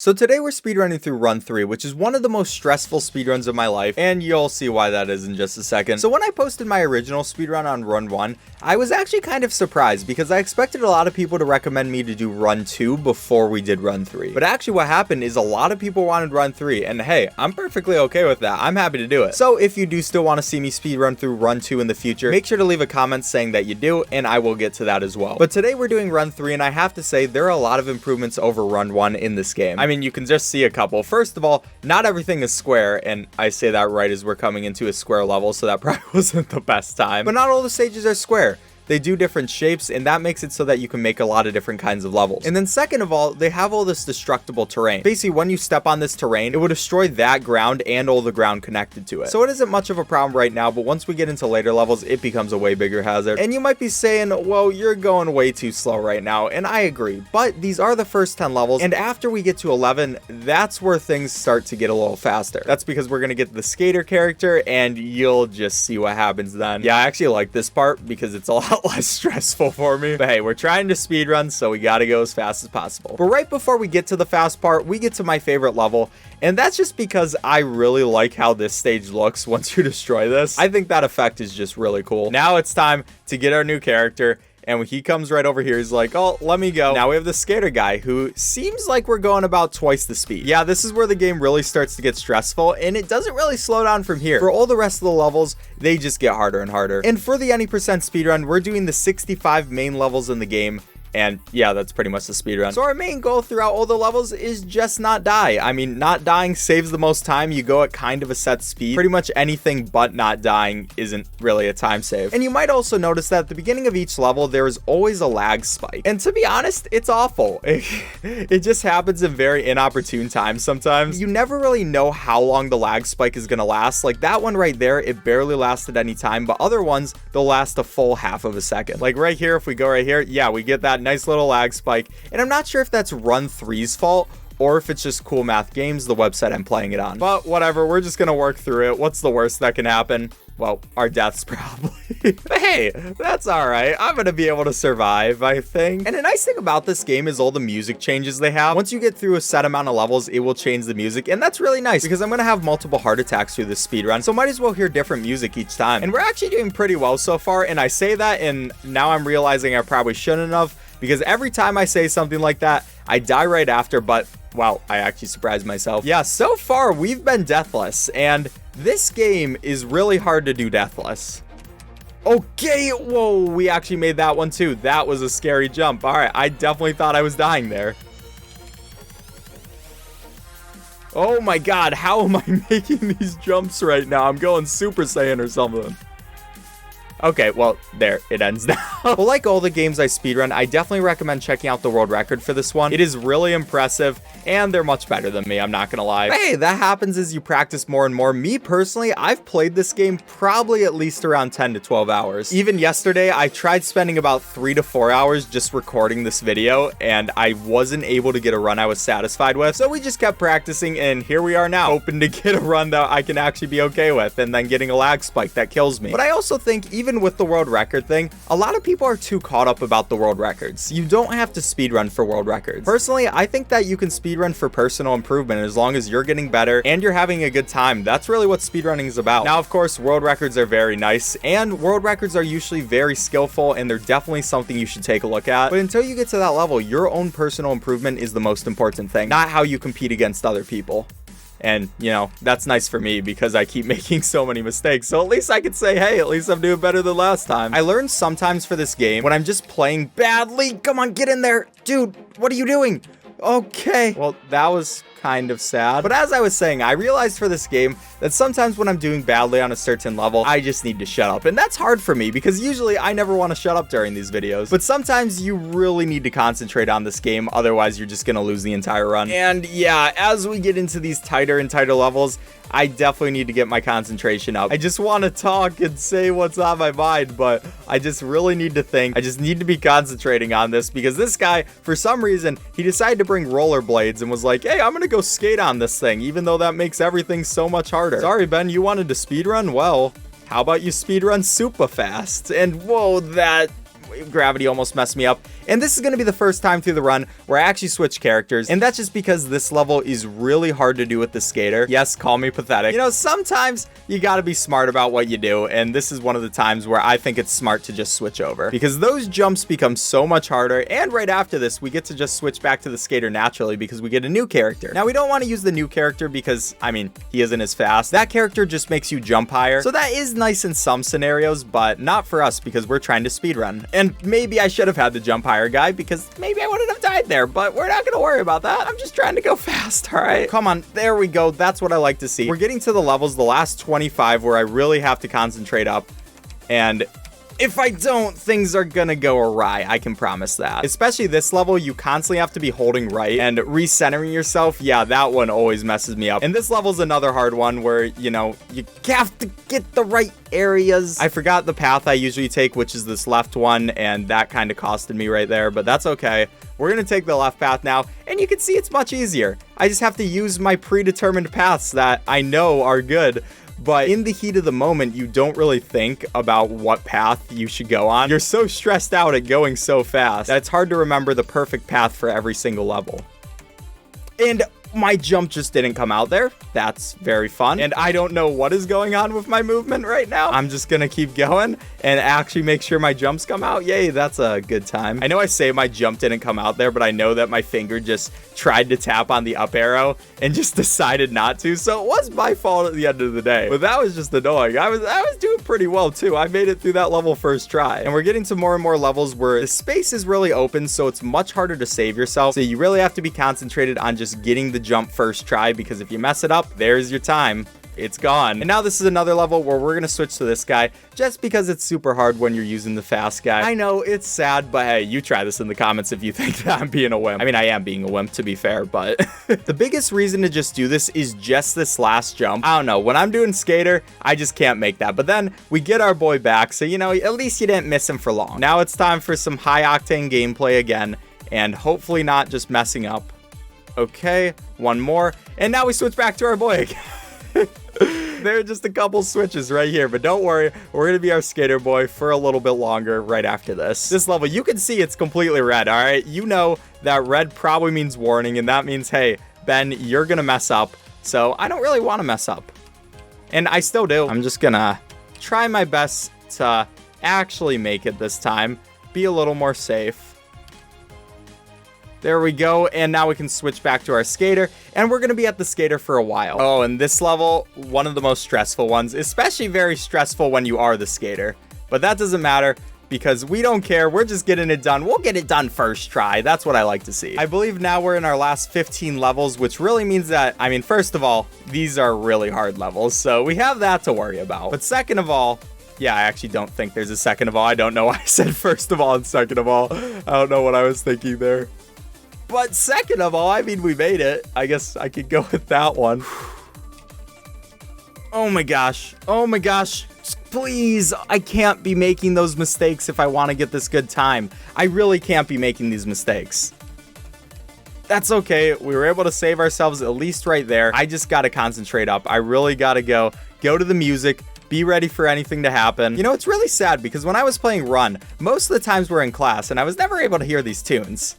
So today we're speedrunning through Run 3, which is one of the most stressful speedruns of my life, and you'll see why that is in just a second. So when I posted my original speedrun on Run 1, I was actually kind of surprised because I expected a lot of people to recommend me to do Run 2 before we did Run 3. But actually what happened is a lot of people wanted Run 3, and hey, I'm perfectly okay with that. I'm happy to do it. So if you do still want to see me speedrun through Run 2 in the future, make sure to leave a comment saying that you do, and I will get to that as well. But today we're doing Run 3, and I have to say there are a lot of improvements over Run 1 in this game. I mean, you can just see a couple. First of all, not everything is square, and I say that right as we're coming into a square level, so that probably wasn't the best time. But not all the stages are square. They do different shapes, and that makes it so that you can make a lot of different kinds of levels. And then second of all, they have all this destructible terrain. Basically, when you step on this terrain, it will destroy that ground and all the ground connected to it. So it isn't much of a problem right now, but once we get into later levels, it becomes a way bigger hazard. And you might be saying, well, you're going way too slow right now, and I agree. But these are the first 10 levels, and after we get to 11, that's where things start to get a little faster. That's because we're gonna get the skater character, and you'll just see what happens then. Yeah, I actually like this part because it's a lot less stressful for me. But hey, we're trying to speedrun, so we gotta go as fast as possible. But right before we get to the fast part, we get to my favorite level, and that's just because I really like how this stage looks once you destroy this. I think that effect is just really cool. Now it's time to get our new character. And when he comes right over here, he's like, oh, let me go. Now we have the skater guy who seems like we're going about twice the speed. Yeah, this is where the game really starts to get stressful, and it doesn't really slow down from here. For all the rest of the levels, they just get harder and harder. And for the any percent speedrun, we're doing the 65 main levels in the game. And yeah, that's pretty much the speedrun. So our main goal throughout all the levels is just not die. I mean, not dying saves the most time. You go at kind of a set speed. Pretty much anything but not dying isn't really a time save. And you might also notice that at the beginning of each level, there is always a lag spike. And to be honest, it's awful. It just happens in very inopportune times sometimes. You never really know how long the lag spike is gonna last. Like that one right there, it barely lasted any time, but other ones, they'll last a full half of a second. Like right here, if we go right here, yeah, we get that nice little lag spike, and I'm not sure if that's Run 3's fault or if it's just Cool Math Games, the website I'm playing it on. But whatever, we're just gonna work through it. What's the worst that can happen? Well, our deaths probably. But hey, that's all right. I'm gonna be able to survive, I think. And the nice thing about this game is all the music changes they have. Once you get through a set amount of levels, it will change the music, and that's really nice because I'm gonna have multiple heart attacks through this speedrun, so might as well hear different music each time. And we're actually doing pretty well so far, and I say that, and now I'm realizing I probably shouldn't have, because every time I say something like that, I die right after, but wow, I actually surprised myself. Yeah, so far we've been deathless, and this game is really hard to do deathless. Okay, whoa, we actually made that one too. That was a scary jump. All right, I definitely thought I was dying there. Oh my God, how am I making these jumps right now? I'm going Super Saiyan or something. Okay, well, there, it ends now. Well, like all the games I speedrun, I definitely recommend checking out the world record for this one. It is really impressive, and they're much better than me, I'm not gonna lie. But hey, that happens as you practice more and more. Me, personally, I've played this game probably at least around 10 to 12 hours. Even yesterday, I tried spending about 3 to 4 hours just recording this video, and I wasn't able to get a run I was satisfied with. So we just kept practicing, and here we are now, hoping to get a run that I can actually be okay with, and then getting a lag spike that kills me. But I also think even with the world record thing, a lot of people are too caught up about the world records. You don't have to speedrun for world records. Personally, I think that you can speedrun for personal improvement as long as you're getting better and you're having a good time. That's really what speedrunning is about. Now, of course, world records are very nice, and world records are usually very skillful, and they're definitely something you should take a look at. But until you get to that level, your own personal improvement is the most important thing, not how you compete against other people. And, you know, that's nice for me because I keep making so many mistakes. So at least I could say, hey, at least I'm doing better than last time. I learned sometimes for this game when I'm just playing badly. Come on, get in there. Dude, what are you doing? Okay. Well, that was kind of sad. But as I was saying, I realized for this game that sometimes when I'm doing badly on a certain level, I just need to shut up. And that's hard for me because usually I never want to shut up during these videos. But sometimes you really need to concentrate on this game, otherwise you're just gonna lose the entire run. And yeah, as we get into these tighter and tighter levels, I definitely need to get my concentration up. I just want to talk and say what's on my mind, but I just really need to think. I just need to be concentrating on this because this guy, for some reason, he decided to bring rollerblades and was like, hey, I'm gonna go skate on this thing, even though that makes everything so much harder. Sorry, Ben, you wanted to speedrun? Well, how about you speedrun super fast? And whoa, that gravity almost messed me up. And this is going to be the first time through the run where I actually switch characters. And that's just because this level is really hard to do with the skater. Yes, call me pathetic. You know, sometimes you got to be smart about what you do. And this is one of the times where I think it's smart to just switch over, because those jumps become so much harder. And right after this, we get to just switch back to the skater naturally because we get a new character. Now, we don't want to use the new character because, I mean, he isn't as fast. That character just makes you jump higher. So that is nice in some scenarios, but not for us because we're trying to speedrun. And maybe I should have had the jump higher guy because maybe I wouldn't have died there, but we're not going to worry about that. I'm just trying to go fast, all right? Come on, there we go. That's what I like to see. We're getting to the levels, the last 25, where I really have to concentrate up. And if I don't, things are gonna go awry. I can promise that. Especially this level, you constantly have to be holding right and recentering yourself. Yeah, that one always messes me up. And this level's another hard one where, you know, you have to get the right areas. I forgot the path I usually take, which is this left one, and that kind of costed me right there, but that's okay. We're gonna take the left path now, and you can see it's much easier. I just have to use my predetermined paths that I know are good. But in the heat of the moment, you don't really think about what path you should go on. You're so stressed out at going so fast that it's hard to remember the perfect path for every single level. And my jump just didn't come out there. That's very fun. And I don't know what is going on with my movement right now. I'm just gonna keep going and actually make sure my jumps come out. Yay, that's a good time. I know I say my jump didn't come out there, but I know that my finger just tried to tap on the up arrow and just decided not to. So it was my fault at the end of the day. But that was just annoying. I was doing pretty well too. I made it through that level first try. And we're getting to more and more levels where the space is really open, so it's much harder to save yourself. So you really have to be concentrated on just getting the jump first try, because if you mess it up, there's your time. It's gone. And now this is another level where we're gonna switch to this guy just because it's super hard when you're using the fast guy. I know it's sad, but hey, you try this in the comments if you think that I'm being a wimp. I mean, I am being a wimp, to be fair, but the biggest reason to just do this is just this last jump. I don't know, when I'm doing skater, I just can't make that. But then we get our boy back, so you know, at least you didn't miss him for long. Now it's time for some high octane gameplay again, and hopefully not just messing up. Okay, one more, and now we switch back to our boy again. There are just a couple switches right here, but don't worry, we're gonna be our skater boy for a little bit longer right after this. This level, you can see it's completely red, all right? You know that red probably means warning, and that means, hey, Ben, you're gonna mess up, so I don't really want to mess up. And I still do. I'm just gonna try my best to actually make it this time, be a little more safe. There we go, and now we can switch back to our skater, and we're gonna be at the skater for a while. Oh, and this level, one of the most stressful ones, especially very stressful when you are the skater. But that doesn't matter, because we don't care, we're just getting it done. We'll get it done first try, that's what I like to see. I believe now we're in our last 15 levels, which really means that, I mean, first of all, these are really hard levels, so we have that to worry about. But second of all, yeah, I actually don't think there's a second of all. I don't know why I said first of all and second of all. I don't know what I was thinking there. But second of all, I mean, we made it. I guess I could go with that one. Oh my gosh. Oh my gosh. Please, I can't be making those mistakes if I want to get this good time. I really can't be making these mistakes. That's okay. We were able to save ourselves at least right there. I just got to concentrate up. I really got to go to the music. Be ready for anything to happen. You know, it's really sad because when I was playing Run, most of the times we're in class and I was never able to hear these tunes.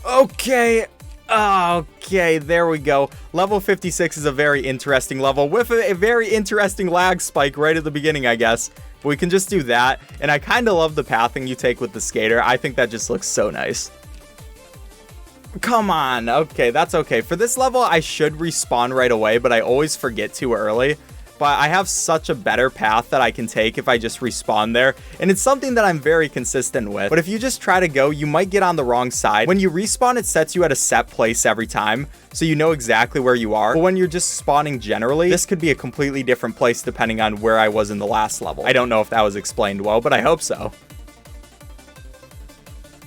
Okay, there we go. Level 56 is a very interesting level with a very interesting lag spike right at the beginning, I guess. But we can just do that, and I kind of love the pathing you take with the skater. I think that just looks so nice. Come on, okay, that's okay. For this level, I should respawn right away, but I always forget too early. But I have such a better path that I can take if I just respawn there, and it's something that I'm very consistent with. But if you just try to go, you might get on the wrong side. When you respawn, it sets you at a set place every time, so you know exactly where you are. But when you're just spawning generally, this could be a completely different place depending on where I was in the last level. I don't know if that was explained well, but I hope so.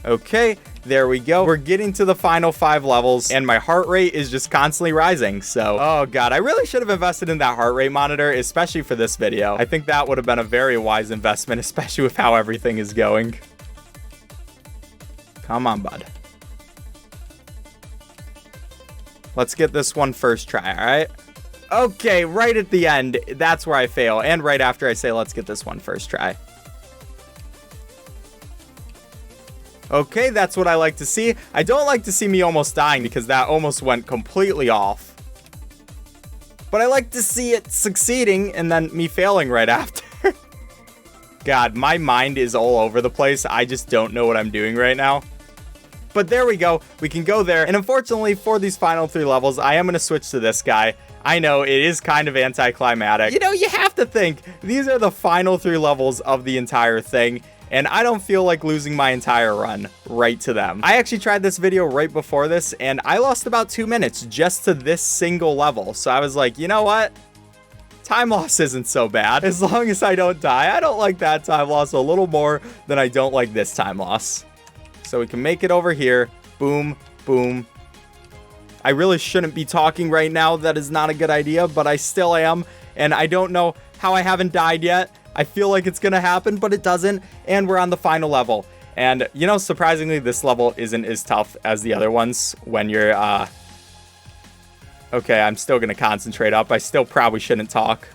Okay, there we go. We're getting to the final 5 levels, and my heart rate is just constantly rising. So, oh god, I really should have invested in that heart rate monitor, especially for this video. I think that would have been a very wise investment, especially with how everything is going. Come on, bud. Let's get this one first try, all right? Okay, right at the end, that's where I fail, and right after I say, let's get this one first try. Okay, that's what I like to see. I don't like to see me almost dying because that almost went completely off. But I like to see it succeeding and then me failing right after. God, my mind is all over the place. I just don't know what I'm doing right now. But there we go. We can go there. And unfortunately, for these final 3 levels, I am going to switch to this guy. I know, it is kind of anticlimactic. You know, you have to think, these are the final 3 levels of the entire thing. And I don't feel like losing my entire run right to them. I actually tried this video right before this, and I lost about 2 minutes just to this single level. So I was like, you know what? Time loss isn't so bad. As long as I don't die. I don't like that time loss a little more than I don't like this time loss. So we can make it over here. Boom, boom. I really shouldn't be talking right now. That is not a good idea, but I still am. And I don't know how I haven't died yet. I feel like it's gonna happen, but it doesn't. And we're on the final level. And, you know, surprisingly, this level isn't as tough as the other ones when you're, Okay, I'm still gonna concentrate up. I still probably shouldn't talk.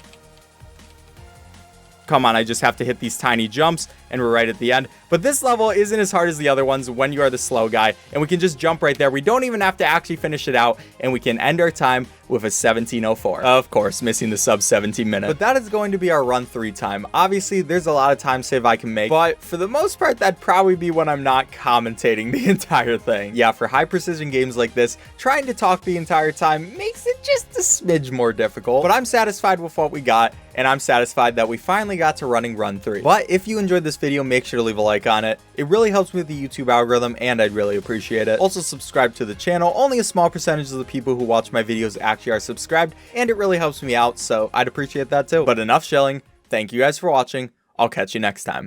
Come on, I just have to hit these tiny jumps, and we're right at the end. But this level isn't as hard as the other ones when you are the slow guy, and we can just jump right there. We don't even have to actually finish it out, and we can end our time with a 17:04. Of course, missing the sub 17 minute. But that is going to be our run 3 time. Obviously, there's a lot of time save I can make, but for the most part, that'd probably be when I'm not commentating the entire thing. Yeah, for high precision games like this, trying to talk the entire time makes it just a smidge more difficult, but I'm satisfied with what we got, and I'm satisfied that we finally got to running run 3. But if you enjoyed this video, make sure to leave a like on it. It really helps me with the YouTube algorithm, and I'd really appreciate it. Also, subscribe to the channel. Only a small percentage of the people who watch my videos actually are subscribed, and it really helps me out, so I'd appreciate that too. But enough shilling. Thank you guys for watching. I'll catch you next time.